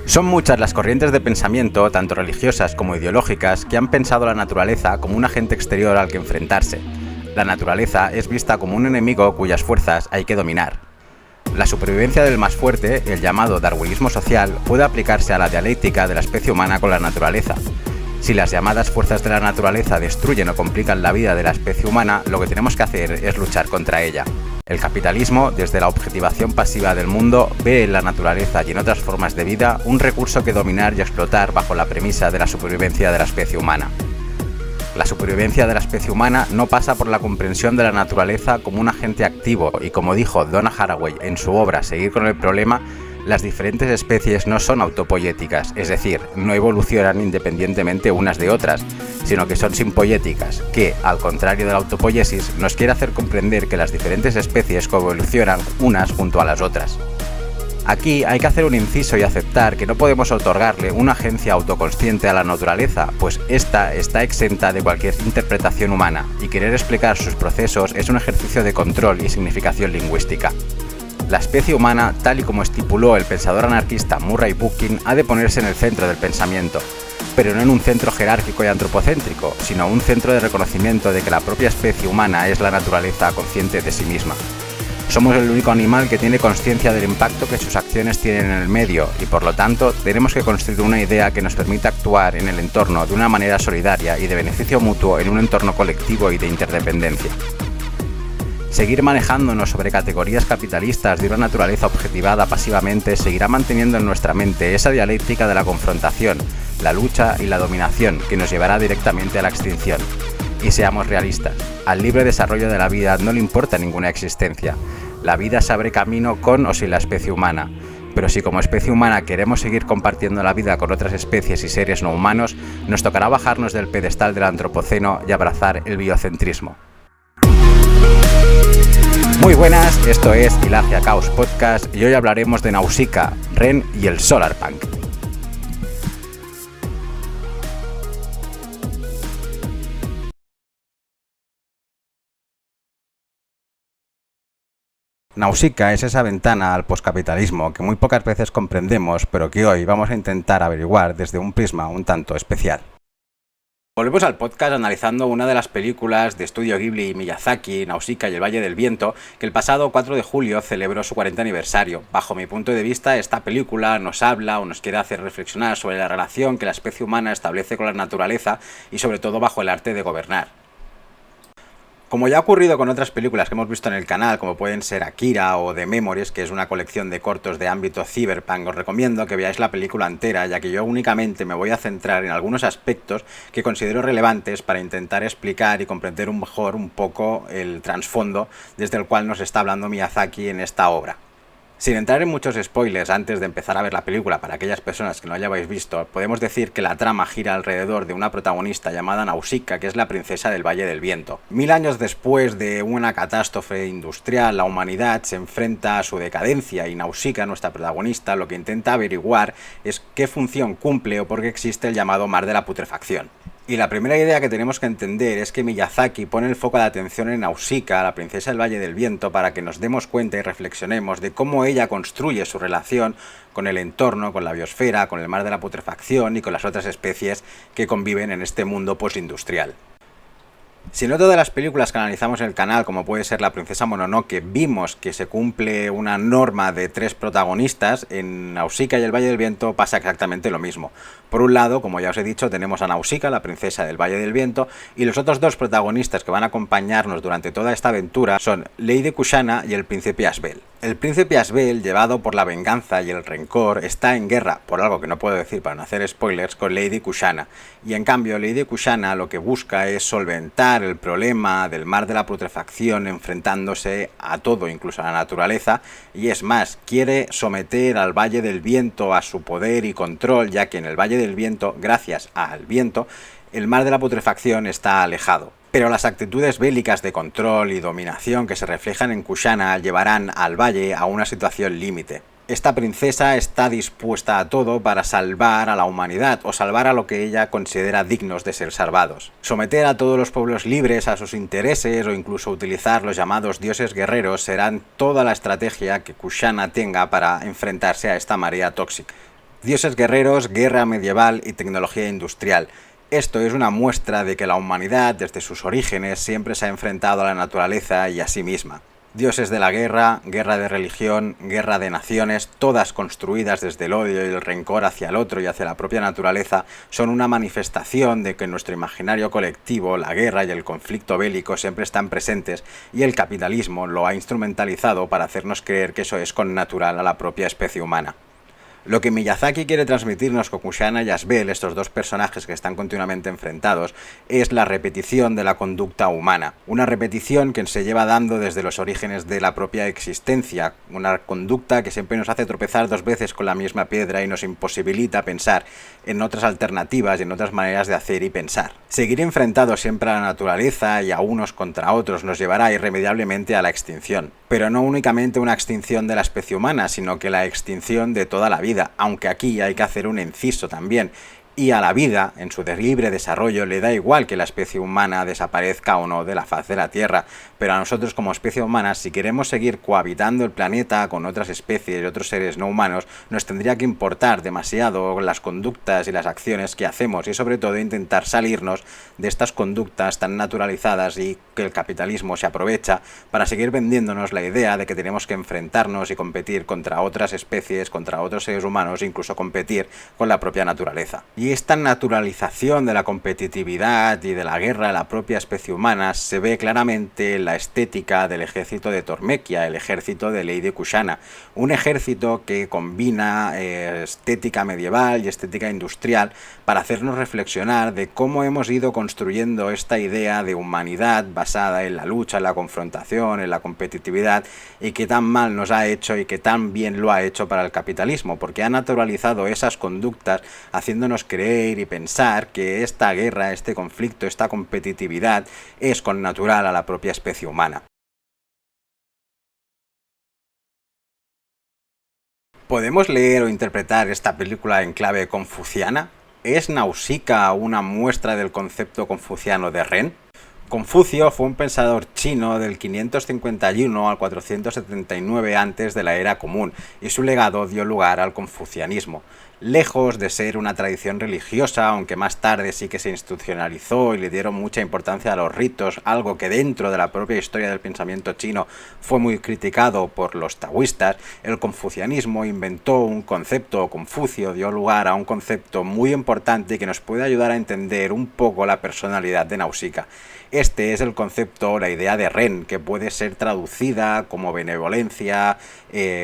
Son muchas las corrientes de pensamiento, tanto religiosas como ideológicas, que han pensado la naturaleza como un agente exterior al que enfrentarse. La naturaleza es vista como un enemigo cuyas fuerzas hay que dominar. La supervivencia del más fuerte, el llamado darwinismo social, puede aplicarse a la dialéctica de la especie humana con la naturaleza. Si las llamadas fuerzas de la naturaleza destruyen o complican la vida de la especie humana, lo que tenemos que hacer es luchar contra ella. El capitalismo, desde la objetivación pasiva del mundo, ve en la naturaleza y en otras formas de vida un recurso que dominar y explotar bajo la premisa de la supervivencia de la especie humana. La supervivencia de la especie humana no pasa por la comprensión de la naturaleza como un agente activo y, como dijo Donna Haraway en su obra Seguir con el problema, las diferentes especies no son autopoyéticas, es decir, no evolucionan independientemente unas de otras, sino que son simpoyéticas, que, al contrario de la autopoiesis, nos quiere hacer comprender que las diferentes especies coevolucionan unas junto a las otras. Aquí hay que hacer un inciso y aceptar que no podemos otorgarle una agencia autoconsciente a la naturaleza, pues ésta está exenta de cualquier interpretación humana, y querer explicar sus procesos es un ejercicio de control y significación lingüística. La especie humana, tal y como estipuló el pensador anarquista Murray Bookchin, ha de ponerse en el centro del pensamiento, pero no en un centro jerárquico y antropocéntrico, sino un centro de reconocimiento de que la propia especie humana es la naturaleza consciente de sí misma. Somos el único animal que tiene consciencia del impacto que sus acciones tienen en el medio y, por lo tanto, tenemos que construir una idea que nos permita actuar en el entorno de una manera solidaria y de beneficio mutuo en un entorno colectivo y de interdependencia. Seguir manejándonos sobre categorías capitalistas de una naturaleza objetivada pasivamente seguirá manteniendo en nuestra mente esa dialéctica de la confrontación, la lucha y la dominación que nos llevará directamente a la extinción. Y seamos realistas, al libre desarrollo de la vida no le importa ninguna existencia. La vida se abre camino con o sin la especie humana. Pero si como especie humana queremos seguir compartiendo la vida con otras especies y seres no humanos, nos tocará bajarnos del pedestal del antropoceno y abrazar el biocentrismo. Muy buenas, esto es Hilargia Caos Podcast y hoy hablaremos de Nausicaa, Ren y el Solarpunk. Nausicaa es esa ventana al poscapitalismo que muy pocas veces comprendemos, pero que hoy vamos a intentar averiguar desde un prisma un tanto especial. Volvemos al podcast analizando una de las películas de Estudio Ghibli y Miyazaki, Nausicaa y el Valle del Viento, que el pasado 4 de julio celebró su 40 aniversario. Bajo mi punto de vista, esta película nos habla o nos quiere hacer reflexionar sobre la relación que la especie humana establece con la naturaleza y sobre todo bajo el arte de gobernar. Como ya ha ocurrido con otras películas que hemos visto en el canal, como pueden ser Akira o The Memories, que es una colección de cortos de ámbito cyberpunk, os recomiendo que veáis la película entera, ya que yo únicamente me voy a centrar en algunos aspectos que considero relevantes para intentar explicar y comprender mejor un poco el trasfondo desde el cual nos está hablando Miyazaki en esta obra. Sin entrar en muchos spoilers antes de empezar a ver la película, para aquellas personas que no la hayáis visto, podemos decir que la trama gira alrededor de una protagonista llamada Nausicaa, que es la princesa del Valle del Viento. 1000 años después de una catástrofe industrial, la humanidad se enfrenta a su decadencia y Nausicaa, nuestra protagonista, lo que intenta averiguar es qué función cumple o por qué existe el llamado mar de la putrefacción. Y la primera idea que tenemos que entender es que Miyazaki pone el foco de atención en Nausicaa, la princesa del Valle del Viento, para que nos demos cuenta y reflexionemos de cómo ella construye su relación con el entorno, con la biosfera, con el mar de la putrefacción y con las otras especies que conviven en este mundo postindustrial. Si no todas las películas que analizamos en el canal, como puede ser La princesa Mononoke, vimos que se cumple una norma de 3 protagonistas, en Nausicaa y el Valle del Viento pasa exactamente lo mismo. Por un lado, como ya os he dicho, tenemos a Nausicaa, la princesa del Valle del Viento, y los otros 2 protagonistas que van a acompañarnos durante toda esta aventura son Lady Kushana y el príncipe Asbel. El príncipe Asbel, llevado por la venganza y el rencor, está en guerra, por algo que no puedo decir para no hacer spoilers, con Lady Kushana. Y en cambio, Lady Kushana lo que busca es solventar el problema del mar de la putrefacción enfrentándose a todo, incluso a la naturaleza, y es más, quiere someter al Valle del Viento a su poder y control, ya que en el Valle del Viento, gracias al viento, el mar de la putrefacción está alejado. Pero las actitudes bélicas de control y dominación que se reflejan en Kushana llevarán al valle a una situación límite. Esta princesa está dispuesta a todo para salvar a la humanidad o salvar a lo que ella considera dignos de ser salvados. Someter a todos los pueblos libres a sus intereses o incluso utilizar los llamados dioses guerreros serán toda la estrategia que Kushana tenga para enfrentarse a esta marea tóxica. Dioses guerreros, guerra medieval y tecnología industrial. Esto es una muestra de que la humanidad, desde sus orígenes, siempre se ha enfrentado a la naturaleza y a sí misma. Dioses de la guerra, guerra de religión, guerra de naciones, todas construidas desde el odio y el rencor hacia el otro y hacia la propia naturaleza, son una manifestación de que en nuestro imaginario colectivo la guerra y el conflicto bélico siempre están presentes y el capitalismo lo ha instrumentalizado para hacernos creer que eso es connatural a la propia especie humana. Lo que Miyazaki quiere transmitirnos con Kushana y Asbel, estos dos personajes que están continuamente enfrentados, es la repetición de la conducta humana. Una repetición que se lleva dando desde los orígenes de la propia existencia. Una conducta que siempre nos hace tropezar dos veces con la misma piedra y nos imposibilita pensar en otras alternativas y en otras maneras de hacer y pensar. Seguir enfrentados siempre a la naturaleza y a unos contra otros nos llevará irremediablemente a la extinción. Pero no únicamente una extinción de la especie humana, sino que la extinción de toda la vida, aunque aquí hay que hacer un inciso también. Y a la vida, en su libre desarrollo, le da igual que la especie humana desaparezca o no de la faz de la Tierra, pero a nosotros como especie humana, si queremos seguir cohabitando el planeta con otras especies y otros seres no humanos, nos tendría que importar demasiado las conductas y las acciones que hacemos y sobre todo intentar salirnos de estas conductas tan naturalizadas y que el capitalismo se aprovecha para seguir vendiéndonos la idea de que tenemos que enfrentarnos y competir contra otras especies, contra otros seres humanos, incluso competir con la propia naturaleza. Y esta naturalización de la competitividad y de la guerra a la propia especie humana se ve claramente en la estética del ejército de Tormekia, el ejército de Lady Kushana. Un ejército que combina estética medieval y estética industrial para hacernos reflexionar de cómo hemos ido construyendo esta idea de humanidad basada en la lucha, en la confrontación, en la competitividad y que tan mal nos ha hecho y que tan bien lo ha hecho para el capitalismo, porque ha naturalizado esas conductas haciéndonos creer y pensar que esta guerra, este conflicto, esta competitividad es connatural a la propia especie humana. ¿Podemos leer o interpretar esta película en clave confuciana? ¿Es Nausicaa una muestra del concepto confuciano de Ren? Confucio fue un pensador chino del 551 al 479 antes de la era común, y su legado dio lugar al confucianismo. Lejos de ser una tradición religiosa, aunque más tarde sí que se institucionalizó y le dieron mucha importancia a los ritos, algo que dentro de la propia historia del pensamiento chino fue muy criticado por los taoístas, el confucianismo inventó un concepto, Confucio dio lugar a un concepto muy importante que nos puede ayudar a entender un poco la personalidad de Nausicaa. Este es el concepto, la idea de Ren, que puede ser traducida como benevolencia,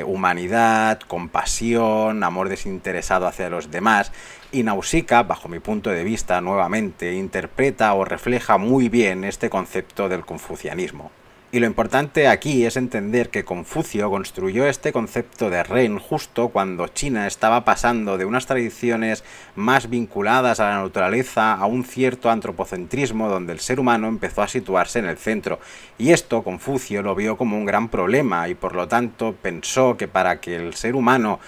humanidad, compasión, amor desinteresado hacia los demás, y Nausicaa, bajo mi punto de vista, nuevamente, interpreta o refleja muy bien este concepto del confucianismo. Y lo importante aquí es entender que Confucio construyó este concepto de Ren justo cuando China estaba pasando de unas tradiciones más vinculadas a la naturaleza a un cierto antropocentrismo donde el ser humano empezó a situarse en el centro. Y esto Confucio lo vio como un gran problema y por lo tanto pensó que para que el ser humano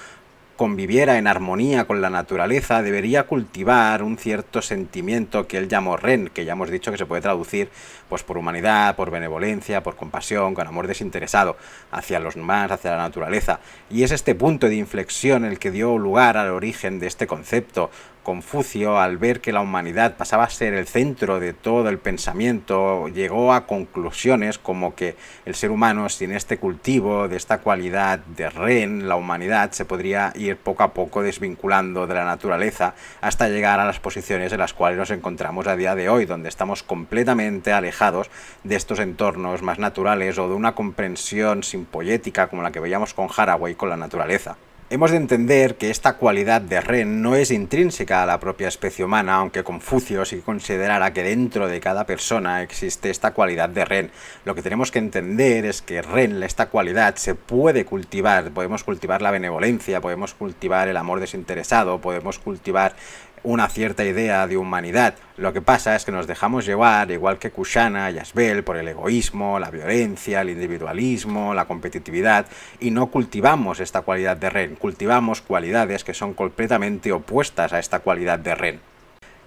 conviviera en armonía con la naturaleza, debería cultivar un cierto sentimiento que él llamó Ren, que ya hemos dicho que se puede traducir pues por humanidad, por benevolencia, por compasión, con amor desinteresado hacia los demás, hacia la naturaleza. Y es este punto de inflexión el que dio lugar al origen de este concepto. Confucio, al ver que la humanidad pasaba a ser el centro de todo el pensamiento, llegó a conclusiones como que el ser humano, sin este cultivo de esta cualidad de Ren, la humanidad se podría ir poco a poco desvinculando de la naturaleza hasta llegar a las posiciones en las cuales nos encontramos a día de hoy, donde estamos completamente alejados de estos entornos más naturales o de una comprensión simpoética como la que veíamos con Haraway con la naturaleza. Hemos de entender que esta cualidad de Ren no es intrínseca a la propia especie humana, aunque Confucio sí considerara que dentro de cada persona existe esta cualidad de Ren. Lo que tenemos que entender es que Ren, esta cualidad, se puede cultivar. Podemos cultivar la benevolencia, podemos cultivar el amor desinteresado, podemos cultivar una cierta idea de humanidad. Lo que pasa es que nos dejamos llevar, igual que Kushana y Asbel, por el egoísmo, la violencia, el individualismo, la competitividad, y no cultivamos esta cualidad de Ren, cultivamos cualidades que son completamente opuestas a esta cualidad de Ren.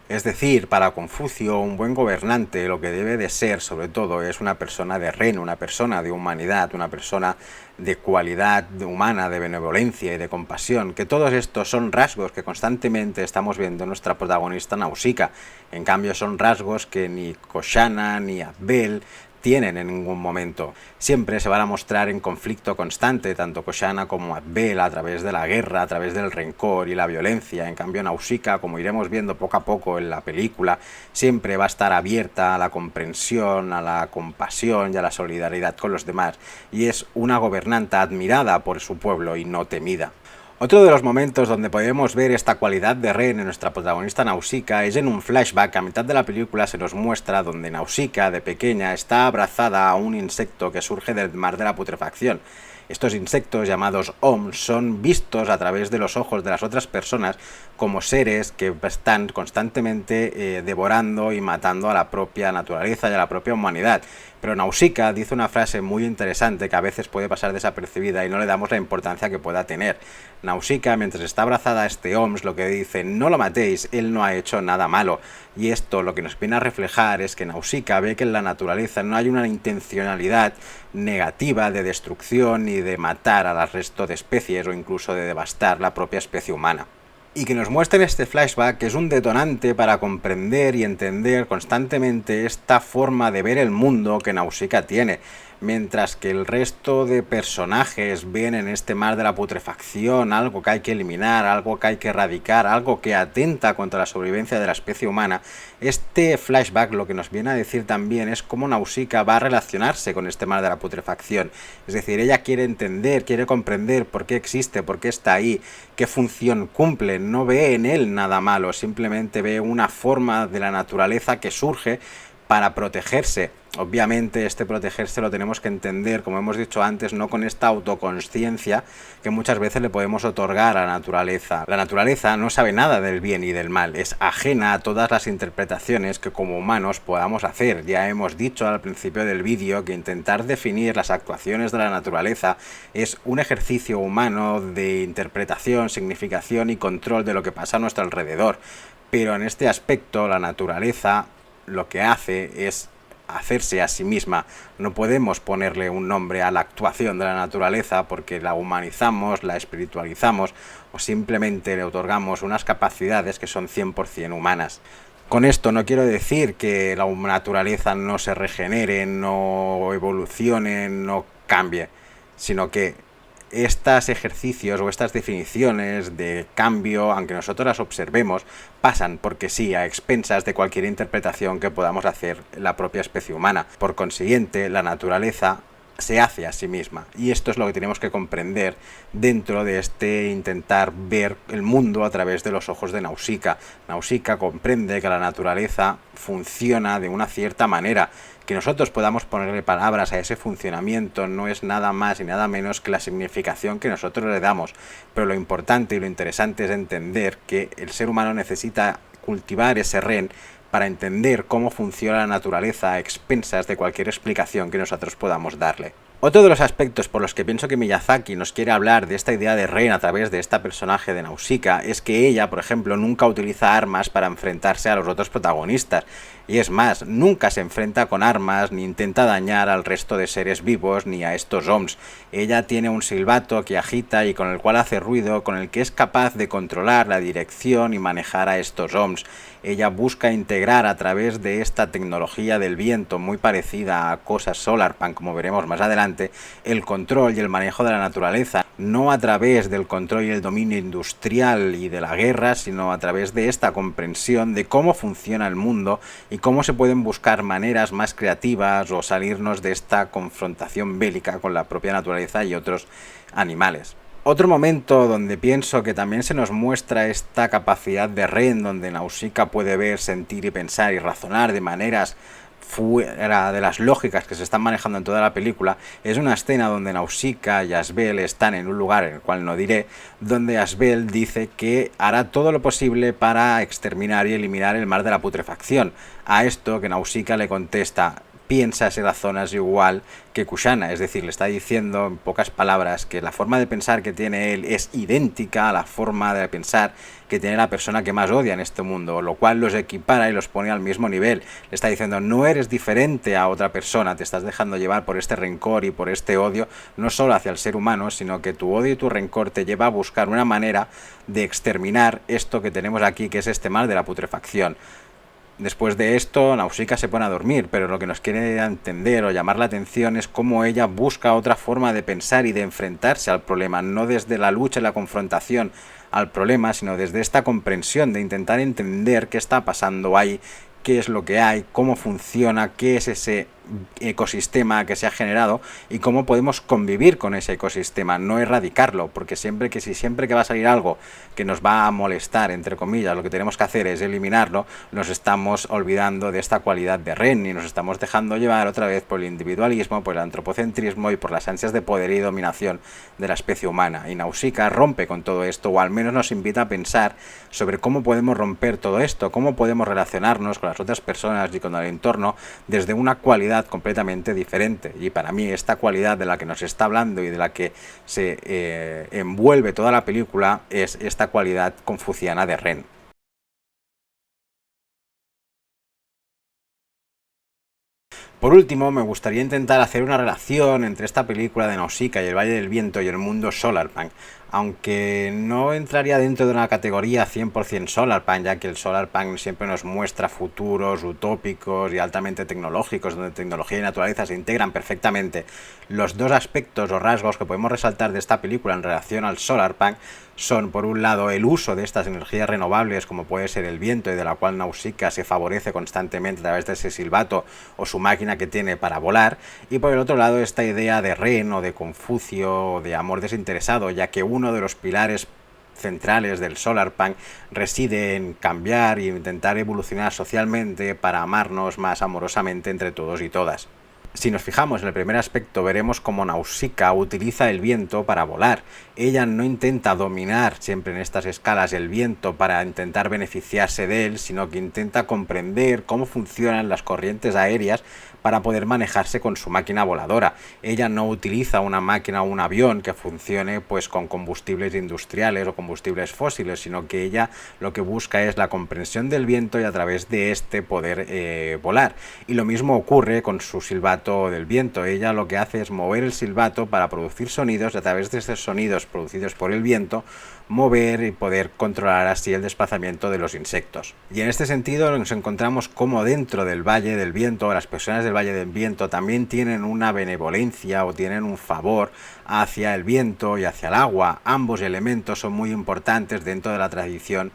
Es decir, para Confucio, un buen gobernante lo que debe de ser, sobre todo, es una persona de Ren, una persona de humanidad, una persona de cualidad humana, de benevolencia y de compasión, que todos estos son rasgos que constantemente estamos viendo en nuestra protagonista Nausicaa. En cambio, son rasgos que ni Koshana ni Abel tienen en ningún momento. Siempre se van a mostrar en conflicto constante, tanto Koshana como Abel, a través de la guerra, a través del rencor y la violencia. En cambio, Nausicaa, como iremos viendo poco a poco en la película, siempre va a estar abierta a la comprensión, a la compasión y a la solidaridad con los demás. Y es una gobernanta admirada por su pueblo y no temida. Otro de los momentos donde podemos ver esta cualidad de Ren en nuestra protagonista Nausicaa es en un flashback. A mitad de la película se nos muestra donde Nausicaa, de pequeña, está abrazada a un insecto que surge del mar de la putrefacción. Estos insectos, llamados Oms, son vistos a través de los ojos de las otras personas como seres que están constantemente devorando y matando a la propia naturaleza y a la propia humanidad. Pero Nausicaa dice una frase muy interesante que a veces puede pasar desapercibida y no le damos la importancia que pueda tener. Nausicaa, mientras está abrazada a este Oms, lo que dice: no lo matéis, él no ha hecho nada malo. Y esto lo que nos viene a reflejar es que Nausicaa ve que en la naturaleza no hay una intencionalidad negativa de destrucción ni de matar al resto de especies o incluso de devastar la propia especie humana. Y que nos muestren este flashback es un detonante para comprender y entender constantemente esta forma de ver el mundo que Nausicaa tiene. Mientras que el resto de personajes ven en este mar de la putrefacción algo que hay que eliminar, algo que hay que erradicar, algo que atenta contra la sobrevivencia de la especie humana, este flashback lo que nos viene a decir también es cómo Nausicaa va a relacionarse con este mar de la putrefacción. Es decir, ella quiere entender, quiere comprender por qué existe, por qué está ahí, qué función cumple, no ve en él nada malo, simplemente ve una forma de la naturaleza que surge para protegerse. Obviamente este protegerse lo tenemos que entender, como hemos dicho antes, no con esta autoconsciencia que muchas veces le podemos otorgar a la naturaleza. La naturaleza no sabe nada del bien y del mal, es ajena a todas las interpretaciones que como humanos podamos hacer. Ya hemos dicho al principio del vídeo que intentar definir las actuaciones de la naturaleza es un ejercicio humano de interpretación, significación y control de lo que pasa a nuestro alrededor. Pero en este aspecto la naturaleza lo que hace es hacerse a sí misma. No podemos ponerle un nombre a la actuación de la naturaleza porque la humanizamos, la espiritualizamos o simplemente le otorgamos unas capacidades que son 100% humanas. Con esto no quiero decir que la naturaleza no se regenere, no evolucione, no cambie, sino que estos ejercicios o estas definiciones de cambio, aunque nosotros las observemos, pasan porque sí a expensas de cualquier interpretación que podamos hacer la propia especie humana. Por consiguiente, la naturaleza se hace a sí misma, y esto es lo que tenemos que comprender dentro de este intentar ver el mundo a través de los ojos de Nausicaa. Nausicaa comprende que la naturaleza funciona de una cierta manera. Que nosotros podamos ponerle palabras a ese funcionamiento no es nada más y nada menos que la significación que nosotros le damos, pero lo importante y lo interesante es entender que el ser humano necesita cultivar ese ren para entender cómo funciona la naturaleza a expensas de cualquier explicación que nosotros podamos darle. Otro de los aspectos por los que pienso que Miyazaki nos quiere hablar de esta idea de Ren a través de este personaje de Nausicaa es que ella, por ejemplo, nunca utiliza armas para enfrentarse a los otros protagonistas. Y es más, nunca se enfrenta con armas ni intenta dañar al resto de seres vivos ni a estos Oms. Ella tiene un silbato que agita y con el cual hace ruido, con el que es capaz de controlar la dirección y manejar a estos Oms. Ella busca integrar a través de esta tecnología del viento muy parecida a cosas Solarpunk, como veremos más adelante, el control y el manejo de la naturaleza, no a través del control y el dominio industrial y de la guerra, sino a través de esta comprensión de cómo funciona el mundo y cómo se pueden buscar maneras más creativas o salirnos de esta confrontación bélica con la propia naturaleza y otros animales. Otro momento donde pienso que también se nos muestra esta capacidad de Ren, donde Nausicaa puede ver, sentir y pensar y razonar de maneras fuera de las lógicas que se están manejando en toda la película, es una escena donde Nausicaa y Asbel están en un lugar en el cual no diré, donde Asbel dice que hará todo lo posible para exterminar y eliminar el mar de la putrefacción. A esto que Nausicaa le contesta: piensas y razonas igual que Kushana, es decir, le está diciendo en pocas palabras que la forma de pensar que tiene él es idéntica a la forma de pensar que tiene la persona que más odia en este mundo, lo cual los equipara y los pone al mismo nivel. Le está diciendo, no eres diferente a otra persona, te estás dejando llevar por este rencor y por este odio, no solo hacia el ser humano, sino que tu odio y tu rencor te lleva a buscar una manera de exterminar esto que tenemos aquí, que es este mal de la putrefacción. Después de esto, Nausicaa se pone a dormir, pero lo que nos quiere entender o llamar la atención es cómo ella busca otra forma de pensar y de enfrentarse al problema, no desde la lucha y la confrontación al problema, sino desde esta comprensión de intentar entender qué está pasando ahí, qué es lo que hay, cómo funciona, qué es ese ecosistema que se ha generado y cómo podemos convivir con ese ecosistema, no erradicarlo, porque siempre que va a salir algo que nos va a molestar, entre comillas, lo que tenemos que hacer es eliminarlo, nos estamos olvidando de esta cualidad de Ren y nos estamos dejando llevar otra vez por el individualismo, por el antropocentrismo y por las ansias de poder y dominación de la especie humana. Y Nausicaa rompe con todo esto, o al menos nos invita a pensar sobre cómo podemos romper todo esto, cómo podemos relacionarnos con las otras personas y con el entorno desde una cualidad completamente diferente. Y para mí esta cualidad de la que nos está hablando y de la que se envuelve toda la película es esta cualidad confuciana de Ren. Por último, me gustaría intentar hacer una relación entre esta película de Nausicaa y el Valle del Viento y el mundo Solarpunk, aunque no entraría dentro de una categoría 100% Solarpunk, ya que el Solarpunk siempre nos muestra futuros utópicos y altamente tecnológicos, donde tecnología y naturaleza se integran perfectamente. Los dos aspectos o rasgos que podemos resaltar de esta película en relación al Solarpunk son, por un lado, el uso de estas energías renovables, como puede ser el viento, y de la cual Nausicaa se favorece constantemente a través de ese silbato o su máquina que tiene para volar, y por el otro lado esta idea de Ren o de Confucio o de amor desinteresado, ya que uno de los pilares centrales del Solarpunk reside en cambiar e intentar evolucionar socialmente para amarnos más amorosamente entre todos y todas. Si nos fijamos en el primer aspecto, veremos cómo Nausicaa utiliza el viento para volar. Ella no intenta dominar siempre en estas escalas el viento para intentar beneficiarse de él, sino que intenta comprender cómo funcionan las corrientes aéreas para poder manejarse con su máquina voladora. Ella no utiliza una máquina o un avión que funcione pues con combustibles industriales o combustibles fósiles, sino que ella lo que busca es la comprensión del viento y a través de este poder volar. Y lo mismo ocurre con su silbato del viento. Ella lo que hace es mover el silbato para producir sonidos y a través de esos sonidos producidos por el viento mover y poder controlar así el desplazamiento de los insectos. Y en este sentido nos encontramos como dentro del Valle del Viento, las personas del Valle del Viento también tienen una benevolencia o tienen un favor hacia el viento y hacia el agua. Ambos elementos son muy importantes dentro de la tradición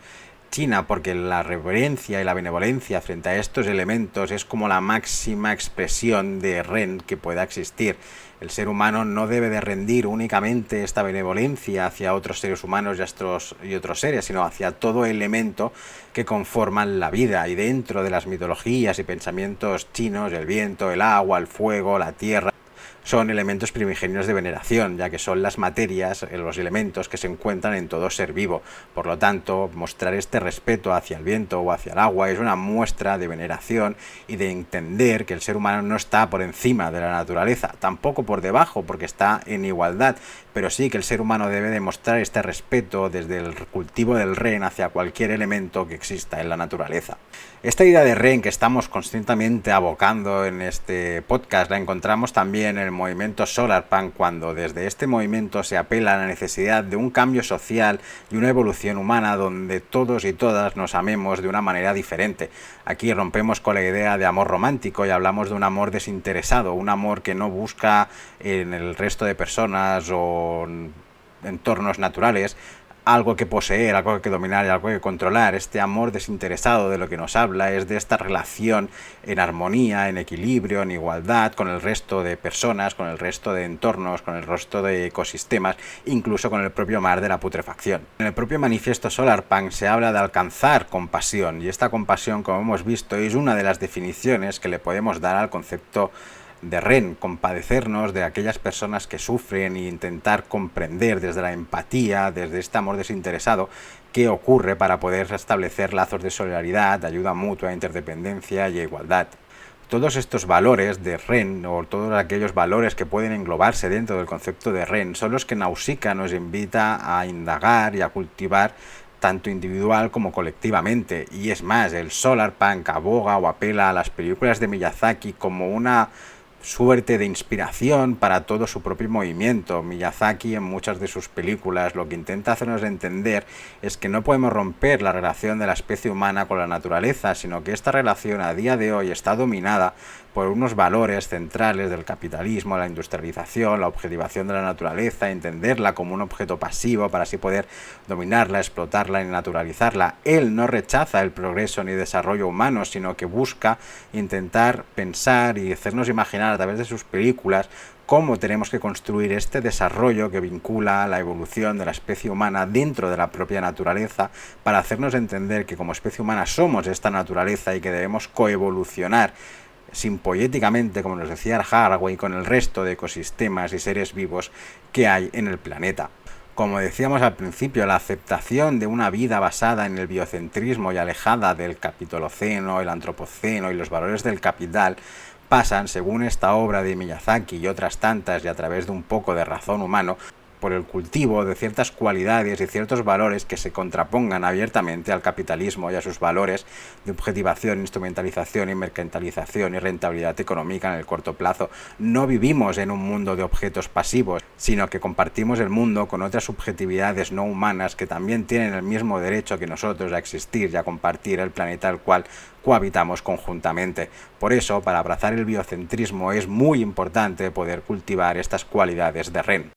china, porque la reverencia y la benevolencia frente a estos elementos es como la máxima expresión de Ren que pueda existir. El ser humano no debe de rendir únicamente esta benevolencia hacia otros seres humanos y otros seres, sino hacia todo elemento que conforman la vida. Y dentro de las mitologías y pensamientos chinos, el viento, el agua, el fuego, la tierra, son elementos primigenios de veneración, ya que son las materias, los elementos que se encuentran en todo ser vivo. Por lo tanto, mostrar este respeto hacia el viento o hacia el agua es una muestra de veneración y de entender que el ser humano no está por encima de la naturaleza, tampoco por debajo, porque está en igualdad, pero sí que el ser humano debe demostrar este respeto desde el cultivo del Ren hacia cualquier elemento que exista en la naturaleza. Esta idea de Ren que estamos constantemente abocando en este podcast la encontramos también en el movimiento Solarpunk, cuando desde este movimiento se apela a la necesidad de un cambio social y una evolución humana donde todos y todas nos amemos de una manera diferente. Aquí rompemos con la idea de amor romántico y hablamos de un amor desinteresado, un amor que no busca en el resto de personas o entornos naturales algo que poseer, algo que dominar y algo que controlar. Este amor desinteresado de lo que nos habla es de esta relación en armonía, en equilibrio, en igualdad con el resto de personas, con el resto de entornos, con el resto de ecosistemas, incluso con el propio mar de la putrefacción. En el propio manifiesto Solarpunk se habla de alcanzar compasión, y esta compasión, como hemos visto, es una de las definiciones que le podemos dar al concepto de Ren, compadecernos de aquellas personas que sufren e intentar comprender desde la empatía, desde este amor desinteresado, qué ocurre para poder restablecer lazos de solidaridad, de ayuda mutua, interdependencia y igualdad. Todos estos valores de Ren, o todos aquellos valores que pueden englobarse dentro del concepto de Ren, son los que Nausicaa nos invita a indagar y a cultivar tanto individual como colectivamente. Y es más, el Solarpunk aboga o apela a las películas de Miyazaki como una suerte de inspiración para todo su propio movimiento. Miyazaki en muchas de sus películas lo que intenta hacernos entender es que no podemos romper la relación de la especie humana con la naturaleza, sino que esta relación a día de hoy está dominada por unos valores centrales del capitalismo, la industrialización, la objetivación de la naturaleza, entenderla como un objeto pasivo para así poder dominarla, explotarla y naturalizarla. Él no rechaza el progreso ni desarrollo humano, sino que busca intentar pensar y hacernos imaginar a través de sus películas cómo tenemos que construir este desarrollo que vincula la evolución de la especie humana dentro de la propia naturaleza, para hacernos entender que como especie humana somos esta naturaleza y que debemos coevolucionar simpoéticamente, como nos decía Haraway, con el resto de ecosistemas y seres vivos que hay en el planeta. Como decíamos al principio, la aceptación de una vida basada en el biocentrismo y alejada del capitoloceno, el antropoceno y los valores del capital pasan, según esta obra de Miyazaki y otras tantas, y a través de un poco de razón humano, por el cultivo de ciertas cualidades y ciertos valores que se contrapongan abiertamente al capitalismo y a sus valores de objetivación, instrumentalización y mercantilización y rentabilidad económica en el corto plazo. No vivimos en un mundo de objetos pasivos, sino que compartimos el mundo con otras subjetividades no humanas que también tienen el mismo derecho que nosotros a existir y a compartir el planeta al cual cohabitamos conjuntamente. Por eso, para abrazar el biocentrismo es muy importante poder cultivar estas cualidades de Ren.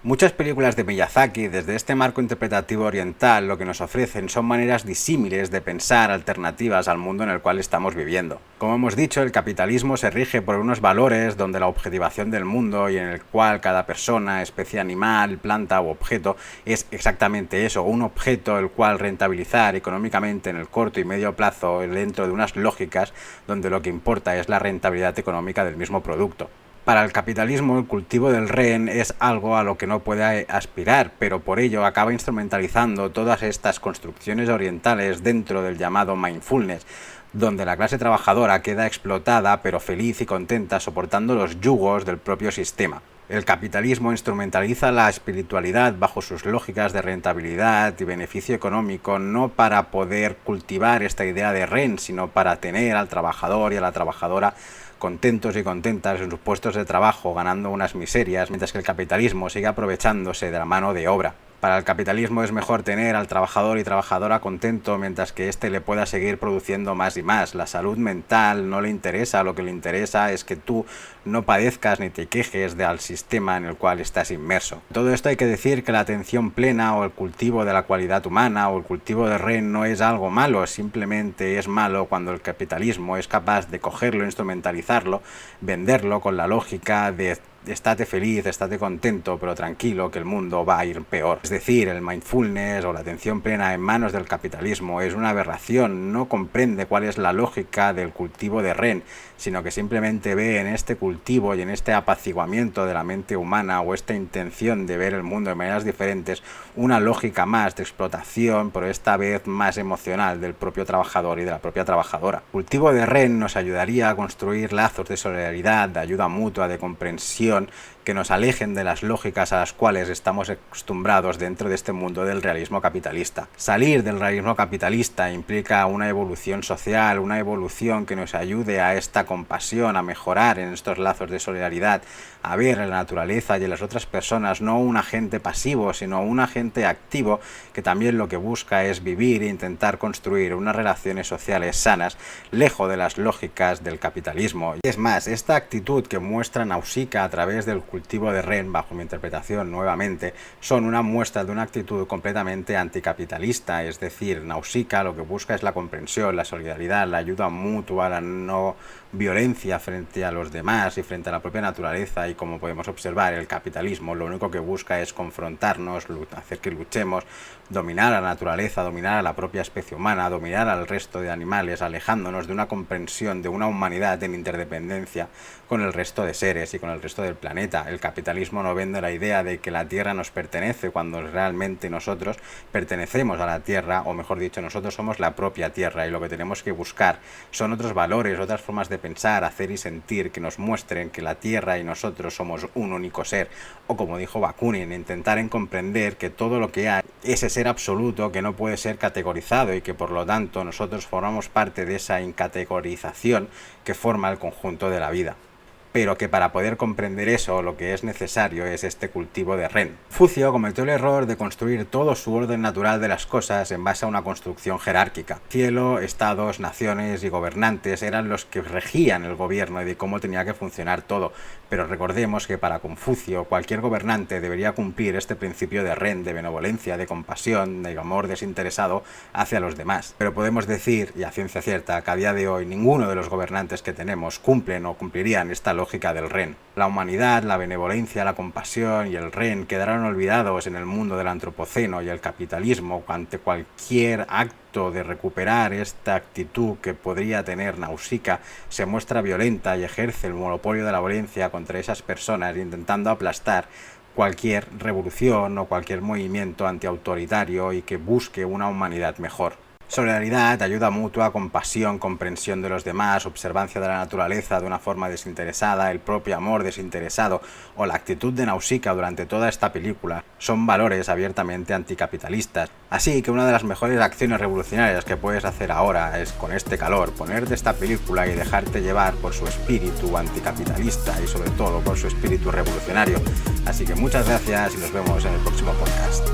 Muchas películas de Miyazaki, desde este marco interpretativo oriental, lo que nos ofrecen son maneras disímiles de pensar alternativas al mundo en el cual estamos viviendo. Como hemos dicho, el capitalismo se rige por unos valores donde la objetivación del mundo y en el cual cada persona, especie animal, planta u objeto es exactamente eso, un objeto el cual rentabilizar económicamente en el corto y medio plazo dentro de unas lógicas donde lo que importa es la rentabilidad económica del mismo producto. Para el capitalismo, el cultivo del Ren es algo a lo que no puede aspirar, pero por ello acaba instrumentalizando todas estas construcciones orientales dentro del llamado mindfulness, donde la clase trabajadora queda explotada pero feliz y contenta soportando los yugos del propio sistema. El capitalismo instrumentaliza la espiritualidad bajo sus lógicas de rentabilidad y beneficio económico, no para poder cultivar esta idea de Ren, sino para tener al trabajador y a la trabajadora contentos y contentas en sus puestos de trabajo, ganando unas miserias, mientras que el capitalismo sigue aprovechándose de la mano de obra. Para el capitalismo es mejor tener al trabajador y trabajadora contento mientras que éste le pueda seguir produciendo más y más. La salud mental no le interesa, lo que le interesa es que tú no padezcas ni te quejes al sistema en el cual estás inmerso. Todo esto hay que decir que la atención plena o el cultivo de la cualidad humana o el cultivo de Ren no es algo malo, simplemente es malo cuando el capitalismo es capaz de cogerlo, instrumentalizarlo, venderlo con la lógica de estate feliz, estate contento, pero tranquilo que el mundo va a ir peor. Es decir, el mindfulness o la atención plena en manos del capitalismo es una aberración, no comprende cuál es la lógica del cultivo de Ren, sino que simplemente ve en este cultivo y en este apaciguamiento de la mente humana o esta intención de ver el mundo de maneras diferentes una lógica más de explotación, pero esta vez más emocional del propio trabajador y de la propia trabajadora. El cultivo de Ren nos ayudaría a construir lazos de solidaridad, de ayuda mutua, de comprensión, que nos alejen de las lógicas a las cuales estamos acostumbrados dentro de este mundo del realismo capitalista. Salir del realismo capitalista implica una evolución social, una evolución que nos ayude a esta compasión, a mejorar en estos lazos de solidaridad, a ver en la naturaleza y en las otras personas no un agente pasivo, sino un agente activo que también lo que busca es vivir e intentar construir unas relaciones sociales sanas, lejos de las lógicas del capitalismo. Y es más, esta actitud que muestra Nausicaa a través del cultivo de Ren, bajo mi interpretación nuevamente, son una muestra de una actitud completamente anticapitalista, es decir, Nausicaa lo que busca es la comprensión, la solidaridad, la ayuda mutua, la no violencia frente a los demás y frente a la propia naturaleza, y como podemos observar, el capitalismo lo único que busca es confrontarnos, hacer que luchemos, dominar a la naturaleza, dominar a la propia especie humana, dominar al resto de animales, alejándonos de una comprensión de una humanidad en interdependencia con el resto de seres y con el resto del planeta. Tierra. El capitalismo nos vende la idea de que la Tierra nos pertenece cuando realmente nosotros pertenecemos a la Tierra, o mejor dicho, nosotros somos la propia Tierra, y lo que tenemos que buscar son otros valores, otras formas de pensar, hacer y sentir que nos muestren que la Tierra y nosotros somos un único ser, o como dijo Bakunin, intentar en comprender que todo lo que hay, ese ser absoluto que no puede ser categorizado y que por lo tanto nosotros formamos parte de esa incategorización que forma el conjunto de la vida. Pero que para poder comprender eso lo que es necesario es este cultivo de Ren. Confucio cometió el error de construir todo su orden natural de las cosas en base a una construcción jerárquica. Cielo, estados, naciones y gobernantes eran los que regían el gobierno y de cómo tenía que funcionar todo. Pero recordemos que para Confucio cualquier gobernante debería cumplir este principio de Ren, de benevolencia, de compasión, de amor desinteresado hacia los demás. Pero podemos decir, y a ciencia cierta, que a día de hoy ninguno de los gobernantes que tenemos cumplen o cumplirían esta lógica del Ren. La humanidad, la benevolencia, la compasión y el Ren quedaron olvidados en el mundo del antropoceno y el capitalismo ante cualquier acto de recuperar esta actitud que podría tener Nausicaa se muestra violenta y ejerce el monopolio de la violencia contra esas personas, intentando aplastar cualquier revolución o cualquier movimiento antiautoritario y que busque una humanidad mejor. Solidaridad, ayuda mutua, compasión, comprensión de los demás, observancia de la naturaleza de una forma desinteresada, el propio amor desinteresado o la actitud de Nausicaa durante toda esta película son valores abiertamente anticapitalistas. Así que una de las mejores acciones revolucionarias que puedes hacer ahora es, con este calor, ponerte esta película y dejarte llevar por su espíritu anticapitalista y sobre todo por su espíritu revolucionario. Así que muchas gracias y nos vemos en el próximo podcast.